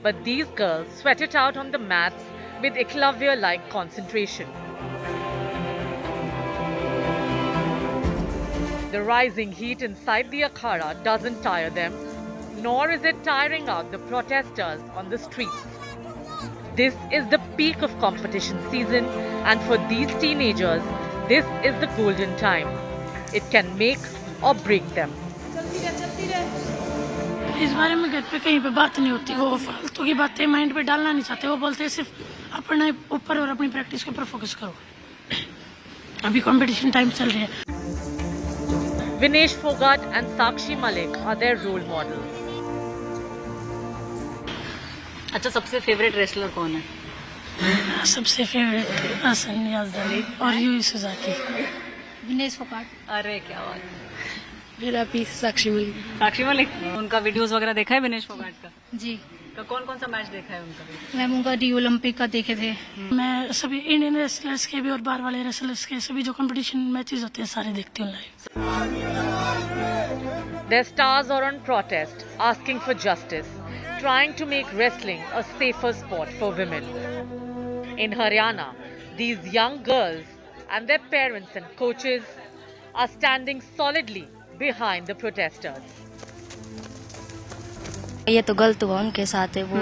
but these girls sweat it out on the mats with Eklavya-like concentration. The rising heat inside the akhada doesn't tire them, nor is it tiring out the protesters on the streets. This is the peak of competition season, and for these teenagers, this is the golden time. It can make or break them.
इस बारे में घर पे कहीं पे बात नहीं होती, वो फालतू की बातें माइंड पे डालना नहीं चाहते, वो बोलते हैं सिर्फ अपने ऊपर और अपनी प्रैक्टिस के ऊपर फोकस करो. अभी कंपटीशन टाइम चल रहा है.
Vinesh Fogart and Sakshi Malik are their role models.
अच्छा, सबसे फेवरेट रेसलर कौन है?
सबसे फेवरेट हसन याजदारी और यूई सुजाकी.
विनेश फोगाट. अरे क्या बात है.
मेरा भी साक्षी मलिक.
साक्षी मलिक, उनका वीडियोस वगैरह देखा है विनेश फोगाट का?
जी.
तो कौन कौन सा मैच देखा है उनका?
मैं उनका रियो ओलंपिक का देखे थे. मैं सभी इंडियन रेसलर्स के भी और बाहर वाले रेसलर्स के सभी जो कंपटीशन मैचेस होते हैं सारे देखती हूँ live.
Their stars are on protest, asking for justice, trying to make wrestling a safer sport for women. In Haryana, these young girls and their parents and coaches are standing solidly behind the protesters.
ये तो गलत हुआ उनके साथ. वो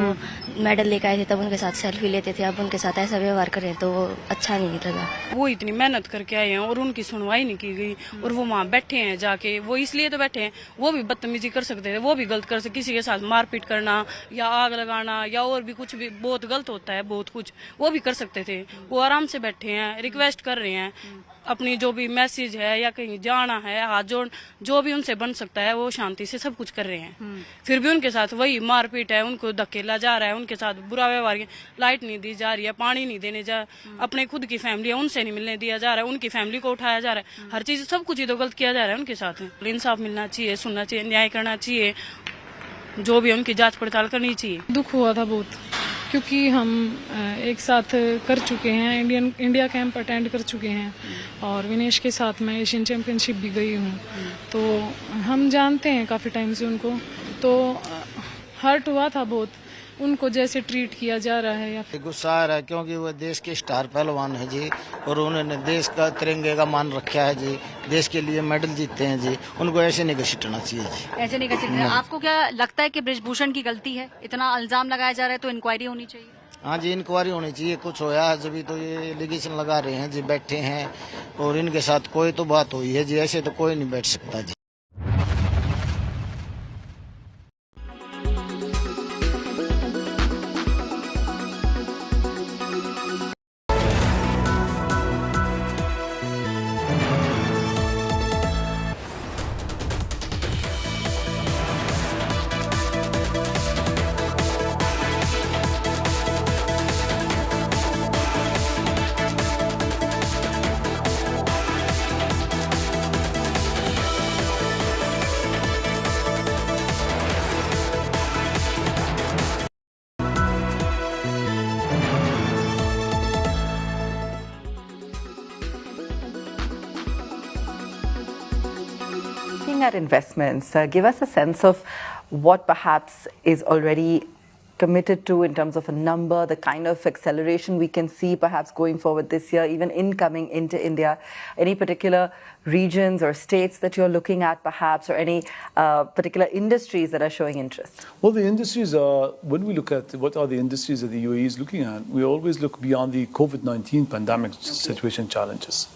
medal लेकर आए थे तब उनके साथ सेल्फी लेते थे, अब उनके साथ ऐसा व्यवहार करें तो वो अच्छा नहीं लगा.
वो इतनी मेहनत करके आए हैं और उनकी सुनवाई नहीं की गई और वो वहाँ बैठे हैं जाके. वो इसलिए तो बैठे हैं, वो भी बदतमीजी कर सकते थे, वो भी गलत कर सकते. किसी के साथ मारपीट करना या आग लगाना या और भी कुछ भी बहुत गलत होता है, बहुत कुछ वो भी कर सकते थे. वो आराम से बैठे हैं, रिक्वेस्ट कर रहे हैं, अपनी जो भी मैसेज है या कहीं जाना है, हाथ जोड़ जो भी उनसे बन सकता है वो शांति से सब कुछ कर रहे हैं. फिर भी उनके साथ वही मारपीट है, उनको धकेला जा रहा है, उनके साथ बुरा व्यवहार. लाइट नहीं दी जा रही है, पानी नहीं देने जा, अपने खुद की फैमिली है उनसे नहीं मिलने दिया जा रहा है, उनकी फैमिली को उठाया जा रहा है. हर चीज सब कुछ ही तो गलत किया जा रहा है उनके साथ. इंसाफ मिलना चाहिए, सुनना चाहिए, न्याय करना चाहिए, जो भी उनकी जांच पड़ताल करनी चाहिए.
दुख हुआ था बहुत, क्योंकि हम एक साथ कर चुके हैं, इंडिया कैंप अटेंड कर चुके हैं और विनेश के साथ मैं एशियन चैंपियनशिप भी गई हूँ, तो हम जानते हैं काफ़ी टाइम से उनको. तो हर्ट हुआ था बहुत, उनको जैसे ट्रीट किया जा रहा है. या फिर
गुस्सा आ रहा है क्योंकि वो देश के स्टार पहलवान है जी, और उन्होंने देश का तिरंगे का मान रखा है जी, देश के लिए मेडल जीते हैं जी. उनको ऐसे नहीं घसीटना चाहिए जी,
ऐसे नहीं घसीटना. आपको क्या लगता है कि बृजभूषण की गलती है? इतना इल्जाम लगाया जा रहा है तो इंक्वायरी होनी चाहिए.
हाँ जी, इंक्वायरी होनी चाहिए. कुछ होया है जब तो ये एलिगेशन लगा रहे हैं जी, बैठे हैं और इनके साथ कोई तो बात हुई है जी, ऐसे तो कोई नहीं बैठ सकता जी.
At investments, give us a sense of what perhaps is already committed to in terms of a number, the kind of acceleration we can see perhaps going forward this year, even incoming into India. Any particular regions or states that you're looking at perhaps, or any particular industries that are showing interest?
Well, the industries are, when we look at what are the industries that the UAE is looking at, we always look beyond the COVID-19 pandemic situation challenges.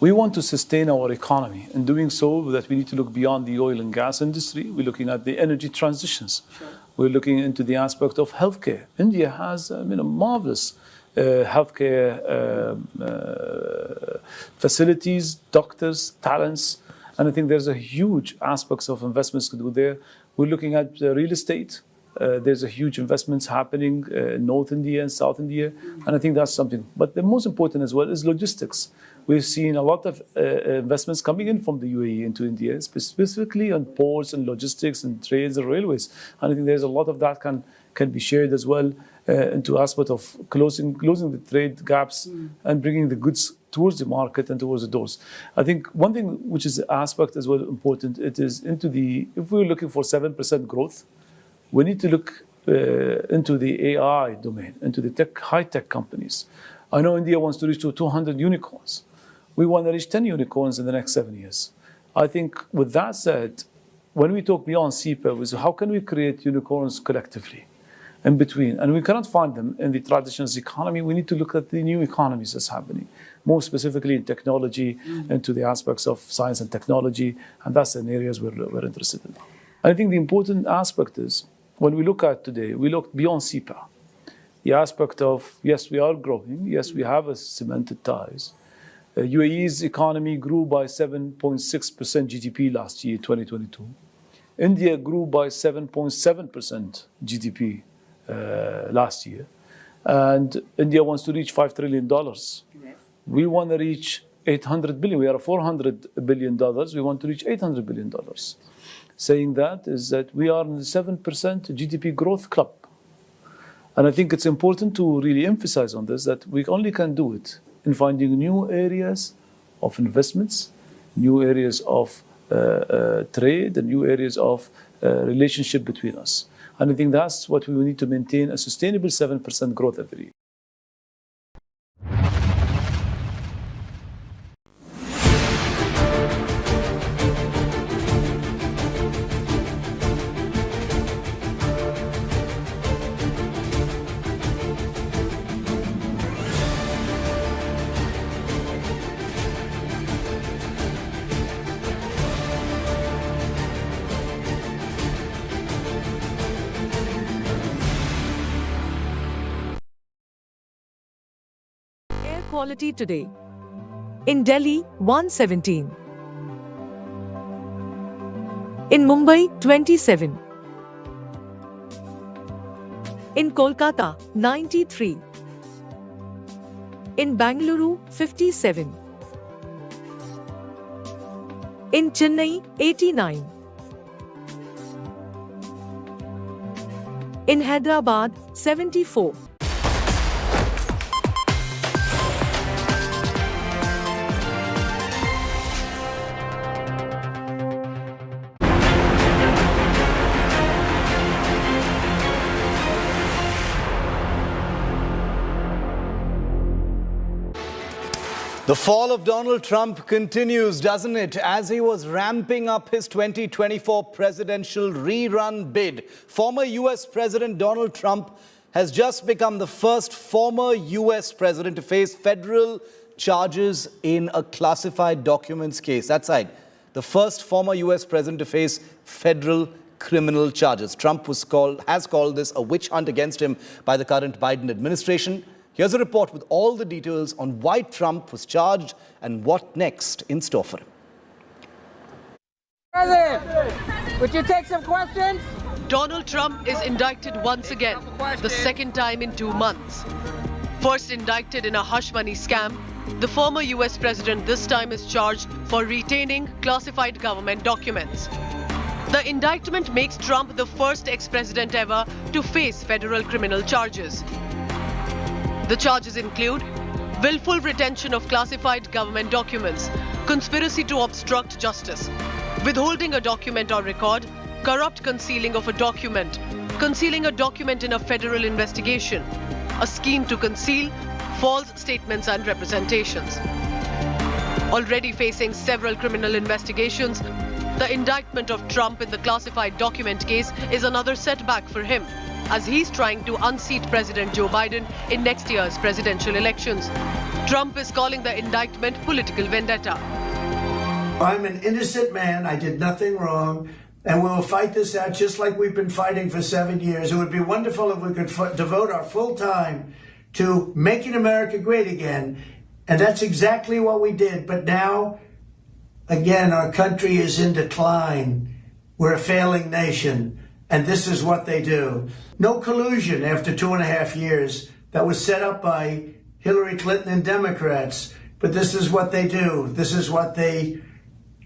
We want to sustain our economy. In doing so, that we need to look beyond the oil and gas industry. We're looking at the energy transitions. Sure. We're looking into the aspect of healthcare. India has marvelous healthcare facilities, doctors, talents, and I think there's a huge aspects of investments to do there. We're looking at real estate. There's a huge investments happening in North India and South India, and I think that's something. But the most important as well is logistics. We've seen a lot of investments coming in from the UAE into India, specifically on ports and logistics and trades and railways. And I think there's a lot of that can be shared as well into aspect of closing the trade gaps and bringing the goods towards the market and towards the doors. I think one thing which is aspect as well important, it is into the, if we're looking for 7% growth, we need to look into the AI domain, into the high-tech companies. I know India wants to reach to 200 unicorns. We want to reach 10 unicorns in the next 7 years. I think with that said, when we talk beyond CPAP, is how can we create unicorns collectively in between? And we cannot find them in the traditional economy. We need to look at the new economies that's happening, more specifically in technology, into the aspects of science and technology, and that's in areas we're interested in. I think the important aspect is, when we look at today, we look beyond CPA. The aspect of, yes, we are growing, yes, we have a cemented ties. UAE's economy grew by 7.6% GDP last year, 2022. India grew by 7.7% GDP last year. And India wants to reach $5 trillion. Yes. We want to reach 800 billion. We are $400 billion. We want to reach $800 billion. Saying that is that we are in the 7% GDP growth club. And I think it's important to really emphasize on this, that we only can do it in finding new areas of investments, new areas of trade, and new areas of relationship between us. And I think that's what we need to maintain, a sustainable 7% growth every year.
Quality today. In Delhi, 117. In Mumbai, 27. In Kolkata, 93. In Bangalore, 57. In Chennai, 89. In Hyderabad, 74.
The fall of Donald Trump continues, doesn't it? As he was ramping up his 2024 presidential rerun bid, former US President Donald Trump has just become the first former US president to face federal charges in a classified documents case. That's right, the first former US president to face federal criminal charges. Trump has called this a witch hunt against him by the current Biden administration. Here's a report with all the details on why Trump was charged and what next in store for him.
President, would you take some questions?
Donald Trump is indicted once again, the second time in 2 months. First indicted in a hush money scam, the former US president this time is charged for retaining classified government documents. The indictment makes Trump the first ex-president ever to face federal criminal charges. The charges include willful retention of classified government documents, conspiracy to obstruct justice, withholding a document or record, corrupt concealing of a document, concealing a document in a federal investigation, a scheme to conceal, false statements and representations. Already facing several criminal investigations, the indictment of Trump in the classified document case is another setback for him, as he's trying to unseat President Joe Biden in next year's presidential elections. Trump is calling the indictment political vendetta.
I'm an innocent man. I did nothing wrong. And we will fight this out just like we've been fighting for 7 years. It would be wonderful if we could devote our full time to making America great again. And that's exactly what we did. But now, again, our country is in decline. We're a failing nation. And this is what they do. No collusion after 2.5 years that was set up by Hillary Clinton and Democrats. But this is what they do. This is what they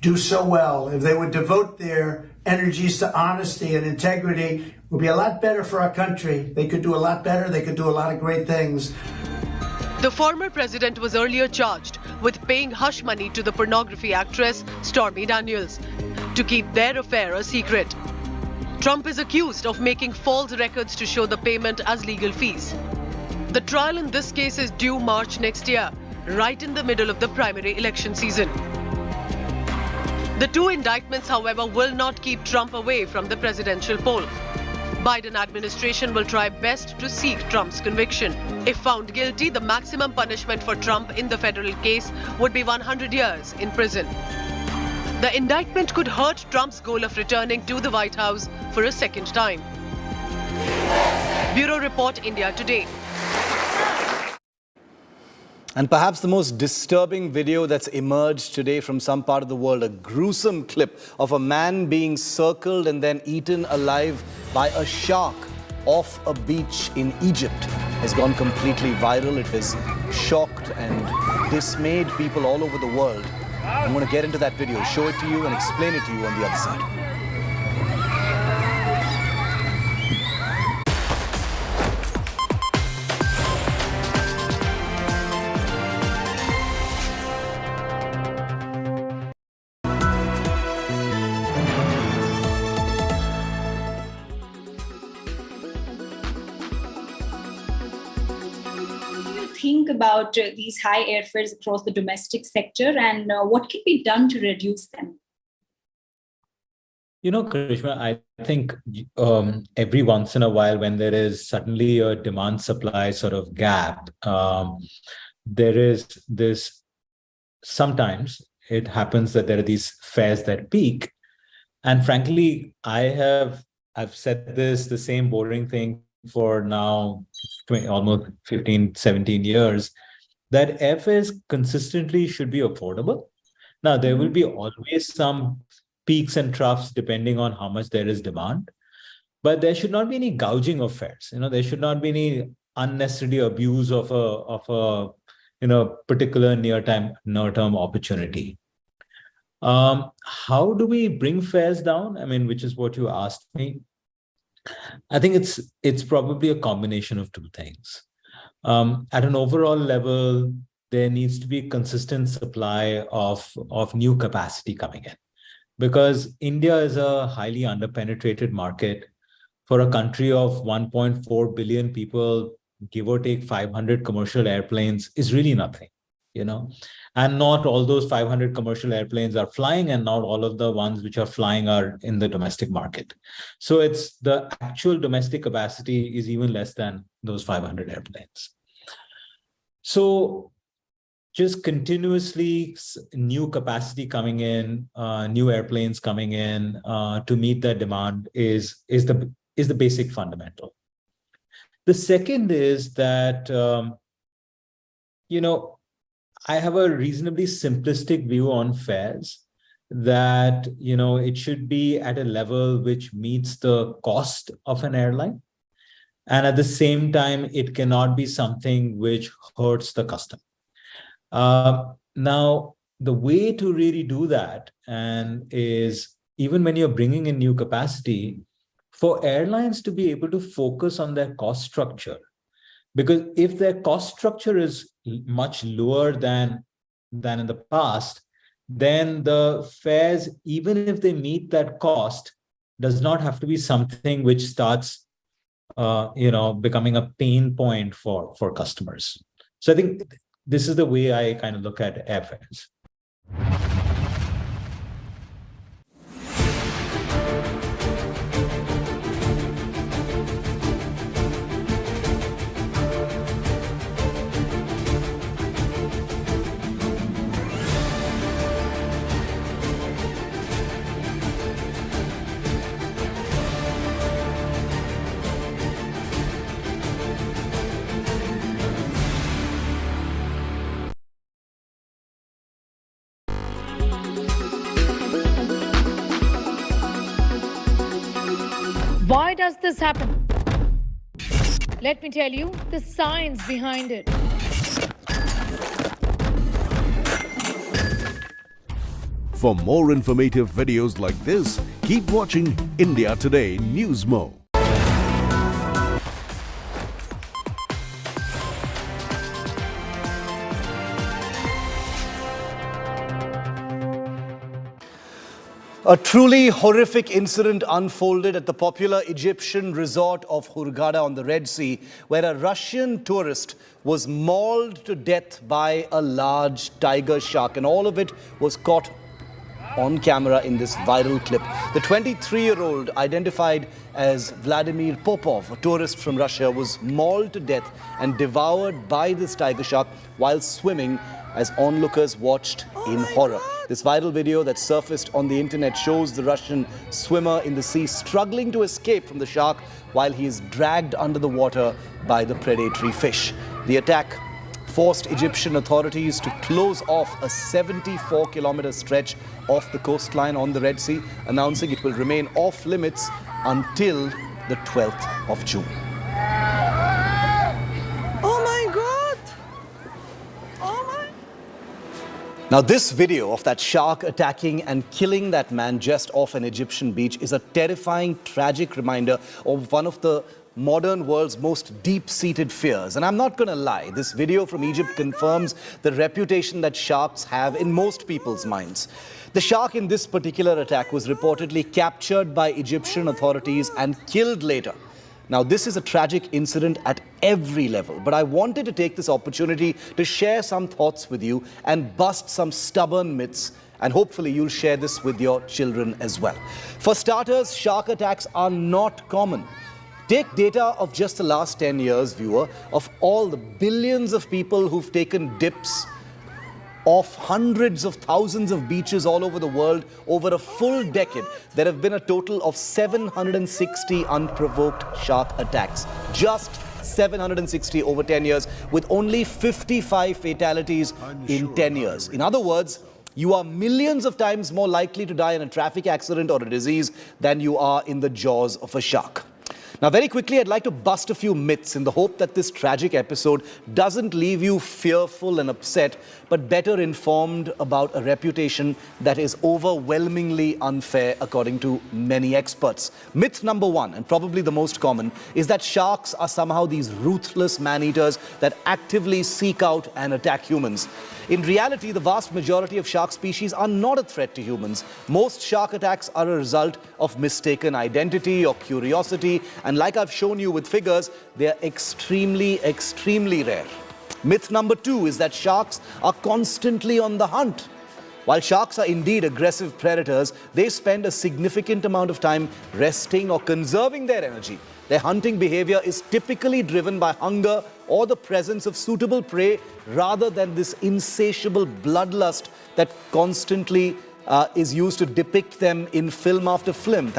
do so well. If they would devote their energies to honesty and integrity, it would be a lot better for our country. They could do a lot better. They could do a lot of great things.
The former president was earlier charged with paying hush money to the pornography actress Stormy Daniels to keep their affair a secret. Trump is accused of making false records to show the payment as legal fees. The trial in this case is due March next year, right in the middle of the primary election season. The two indictments, however, will not keep Trump away from the presidential poll. Biden administration will try best to seek Trump's conviction. If found guilty, the maximum punishment for Trump in the federal case would be 100 years in prison. The indictment could hurt Trump's goal of returning to the White House for a second time. Bureau Report, India Today.
And perhaps the most disturbing video that's emerged today from some part of the world, a gruesome clip of a man being circled and then eaten alive by a shark off a beach in Egypt, has gone completely viral. It has shocked and dismayed people all over the world. I'm going to get into that video, show it to you and explain it to you on the other side.
Think about these high airfares across the domestic sector and what can be done to reduce them?
You know, Karishma, I think every once in a while when there is suddenly a demand-supply sort of gap, there is this, sometimes it happens that there are these fares that peak. And frankly, I've said this, the same boring thing for now almost 15, 17 years, that airfares consistently should be affordable. Now, there will be always some peaks and troughs depending on how much there is demand, but there should not be any gouging of fares. You know, there should not be any unnecessary abuse of a particular near-term opportunity. How do we bring fares down? I mean, which is what you asked me. I think it's probably a combination of two things. At an overall level, there needs to be consistent supply of new capacity coming in, because India is a highly underpenetrated market. For a country of 1.4 billion people, give or take 500 commercial airplanes is really nothing, you know. And not all those 500 commercial airplanes are flying, and not all of the ones which are flying are in the domestic market. So it's the actual domestic capacity is even less than those 500 airplanes. So just continuously new capacity coming in, new airplanes coming in to meet that demand is the basic fundamental. The second is that, I have a reasonably simplistic view on fares, that, it should be at a level which meets the cost of an airline. And at the same time, it cannot be something which hurts the customer. Now, the way to really do that is, even when you're bringing in new capacity, for airlines to be able to focus on their cost structure. Because if their cost structure is much lower than in the past, then the fares, even if they meet that cost, does not have to be something which starts, becoming a pain point for customers. So I think this is the way I kind of look at airfares.
Why does this happen? Let me tell you the science behind it.
For more informative videos like this, keep watching India Today News Mo.
A truly horrific incident unfolded at the popular Egyptian resort of Hurghada on the Red Sea, where a Russian tourist was mauled to death by a large tiger shark, and all of it was caught on camera in this viral clip. The 23-year-old, identified as Vladimir Popov, a tourist from Russia, was mauled to death and devoured by this tiger shark while swimming as onlookers watched in horror. This viral video that surfaced on the internet shows the Russian swimmer in the sea struggling to escape from the shark while he is dragged under the water by the predatory fish. The attack forced Egyptian authorities to close off a 74-kilometer stretch off the coastline on the Red Sea, announcing it will remain off limits until the 12th of June.
Oh my God! Oh my...
Now, this video of that shark attacking and killing that man just off an Egyptian beach is a terrifying, tragic reminder of one of the modern world's most deep-seated fears. And I'm not going to lie, this video from Egypt confirms the reputation that sharks have in most people's minds. The shark in this particular attack was reportedly captured by Egyptian authorities and killed later. Now, this is a tragic incident at every level, but I wanted to take this opportunity to share some thoughts with you and bust some stubborn myths, and hopefully you'll share this with your children as well. For starters, shark attacks are not common. Take data of just the last 10 years, viewer, of all the billions of people who've taken dips off hundreds of thousands of beaches all over the world over a full decade. There have been a total of 760 unprovoked shark attacks. Just 760 over 10 years, with only 55 fatalities in 10 years. In other words, you are millions of times more likely to die in a traffic accident or a disease than you are in the jaws of a shark. Now, very quickly, I'd like to bust a few myths in the hope that this tragic episode doesn't leave you fearful and upset, but better informed about a reputation that is overwhelmingly unfair, according to many experts. Myth number one, and probably the most common, is that sharks are somehow these ruthless man-eaters that actively seek out and attack humans. In reality, the vast majority of shark species are not a threat to humans. Most shark attacks are a result of mistaken identity or curiosity, and like I've shown you with figures, they are extremely, extremely rare. Myth number two is that sharks are constantly on the hunt. While sharks are indeed aggressive predators, they spend a significant amount of time resting or conserving their energy. Their hunting behavior is typically driven by hunger or the presence of suitable prey, rather than this insatiable bloodlust that constantly is used to depict them in film after film,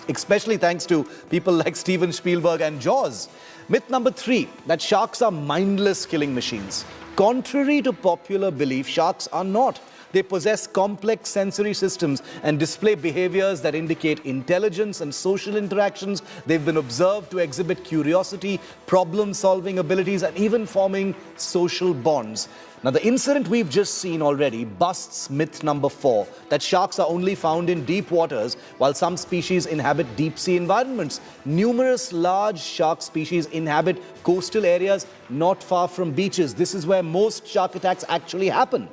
especially thanks to people like Steven Spielberg and Jaws. Myth number three, that sharks are mindless killing machines. Contrary to popular belief, sharks are not. They possess complex sensory systems and display behaviors that indicate intelligence and social interactions. They've been observed to exhibit curiosity, problem-solving abilities, and even forming social bonds. Now, the incident we've just seen already busts myth number four, that sharks are only found in deep waters, while some species inhabit deep-sea environments. Numerous large shark species inhabit coastal areas not far from beaches. This is where most shark attacks actually happen.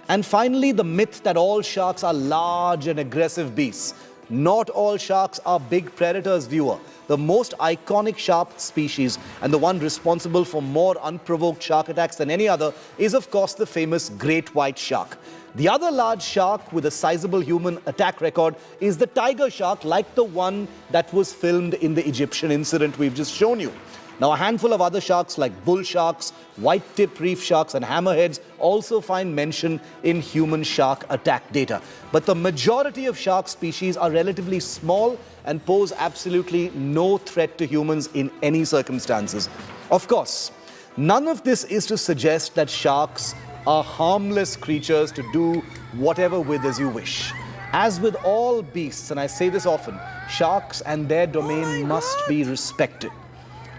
And finally, the myth that all sharks are large and aggressive beasts. Not all sharks are big predators, viewer. The most iconic shark species, and the one responsible for more unprovoked shark attacks than any other, is of course the famous great white shark. The other large shark with a sizable human attack record is the tiger shark, like the one that was filmed in the Egyptian incident we've just shown you. Now, a handful of other sharks like bull sharks, white-tip reef sharks and hammerheads also find mention in human shark attack data. But the majority of shark species are relatively small and pose absolutely no threat to humans in any circumstances. Of course, none of this is to suggest that sharks are harmless creatures to do whatever with as you wish. As with all beasts, and I say this often, sharks and their domain must be respected.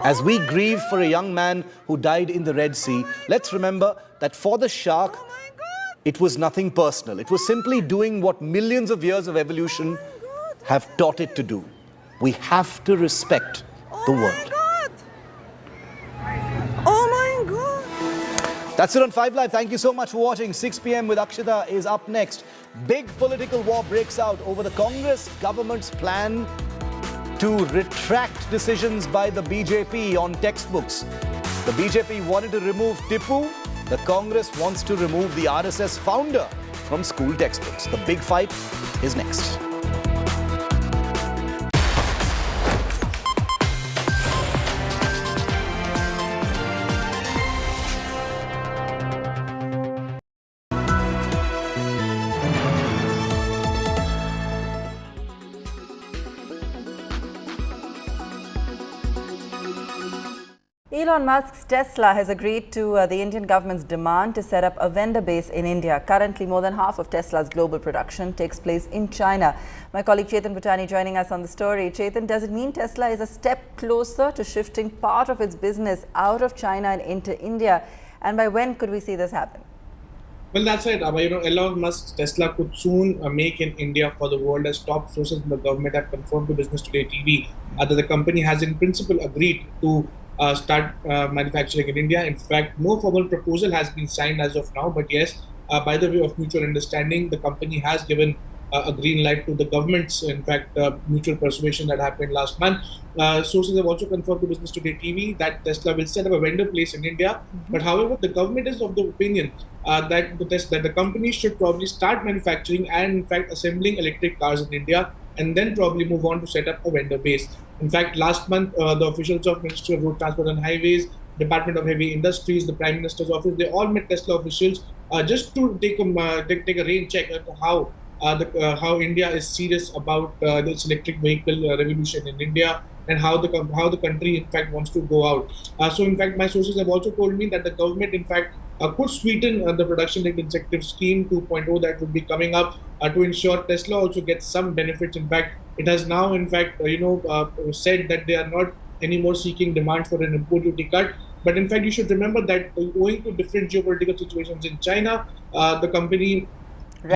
As we grieve for a young man who died in the Red Sea, let's remember that for the shark, it was nothing personal. It was simply doing what millions of years of evolution have taught it to do. We have to respect the world.
Oh my God!
That's it on 5 Live. Thank you so much for watching. 6 p.m. with Akshita is up next. Big political war breaks out over the Congress government's plan to retract decisions by the BJP on textbooks. The BJP wanted to remove Tipu. The Congress wants to remove the RSS founder from school textbooks. The big fight is next.
Elon Musk's Tesla has agreed to the Indian government's demand to set up a vendor base in India. Currently, more than half of Tesla's global production takes place in China. My colleague Chetan Bhutani joining us on the story. Chetan, does it mean Tesla is a step closer to shifting part of its business out of China and into India? And by when could we see this happen?
Well, that's right. Elon Musk's Tesla could soon make in India for the world, as top sources in the government have confirmed to Business Today TV that the company has in principle agreed to start manufacturing in India. In fact, no formal proposal has been signed as of now, but yes, by the way of mutual understanding, the company has given a green light to the government's, in fact, mutual persuasion that happened last month. Sources have also confirmed to Business Today TV that Tesla will set up a vendor place in India. But however, the government is of the opinion that the company should probably start manufacturing and, in fact, assembling electric cars in India, and then probably move on to set up a vendor base. In fact, last month, the officials of Ministry of Road Transport and Highways, Department of Heavy Industries, the Prime Minister's office, they all met Tesla officials just to take a rain check at how India is serious about this electric vehicle revolution in India, and how the country in fact wants to go out. So in fact, my sources have also told me that the government in fact could sweeten the production linked incentive scheme 2.0 that would be coming up to ensure Tesla also gets some benefits. In fact, it has now in fact said that they are not anymore seeking demand for an import duty cut. But in fact, you should remember that owing to different geopolitical situations in China, the company